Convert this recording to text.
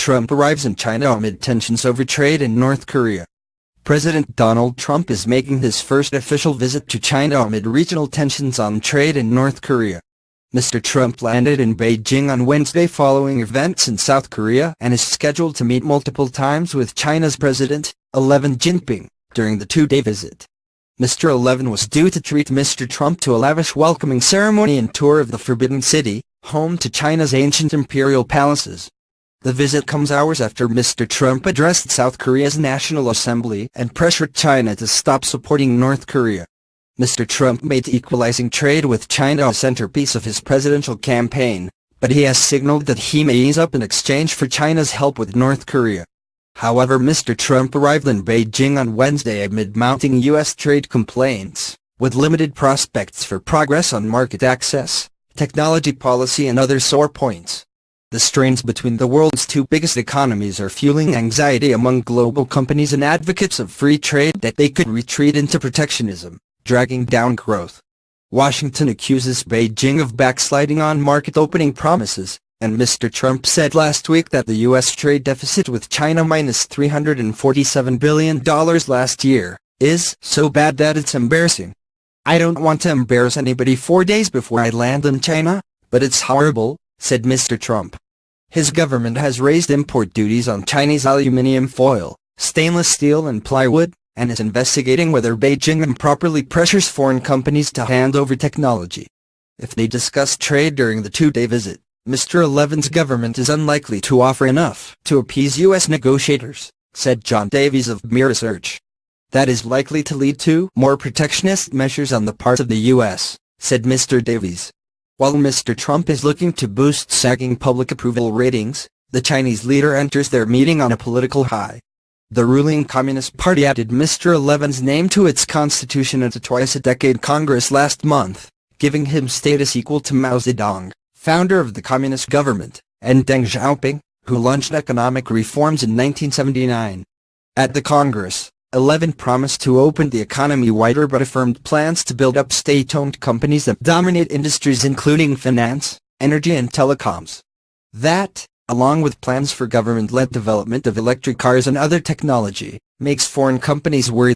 Trump arrives in China amid tensions over trade in North Korea. President Donald Trump is making his first official visit to China amid regional tensions on trade in North Korea. Mr. Trump landed in Beijing on Wednesday following events in South Korea and is scheduled to meet multiple times with China's President, Xi Jinping, during the two-day visit. Mr. Xi was due to treat Mr. Trump to a lavish welcoming ceremony and tour of the Forbidden City, home to China's ancient imperial palaces. The visit comes hours after Mr. Trump addressed South Korea's National Assembly and pressured China to stop supporting North Korea. Mr. Trump made equalizing trade with China a centerpiece of his presidential campaign, but he has signaled that he may ease up in exchange for China's help with North Korea. However, Mr. Trump arrived in Beijing on Wednesday amid mounting U.S. trade complaints, with limited prospects for progress on market access, technology policy and other sore points. The strains between the world's two biggest economies are fueling anxiety among global companies and advocates of free trade that they could retreat into protectionism, dragging down growth. Washington accuses Beijing of backsliding on market opening promises, and Mr. Trump said last week that the U.S. trade deficit with China minus $347 billion last year is so bad that it's embarrassing. "I don't want to embarrass anybody 4 days before I land in China, but it's horrible," said Mr. Trump. His government has raised import duties on Chinese aluminum foil, stainless steel and plywood, and is investigating whether Beijing improperly pressures foreign companies to hand over technology. If they discuss trade during the two-day visit, Mr. Levin's government is unlikely to offer enough to appease U.S. negotiators, said John Davies of Mir Research. That is likely to lead to more protectionist measures on the part of the U.S., said Mr. Davies. While Mr. Trump is looking to boost sagging public approval ratings, the Chinese leader enters their meeting on a political high. The ruling Communist Party added Mr. Levin's name to its constitution at a twice-a-decade Congress last month, giving him status equal to Mao Zedong, founder of the communist government, and Deng Xiaoping, who launched economic reforms in 1979. At the Congress, Levin promised to open the economy wider but affirmed plans to build up state-owned companies that dominate industries including finance, energy and telecoms. That, along with plans for government-led development of electric cars and other technology, makes foreign companies worried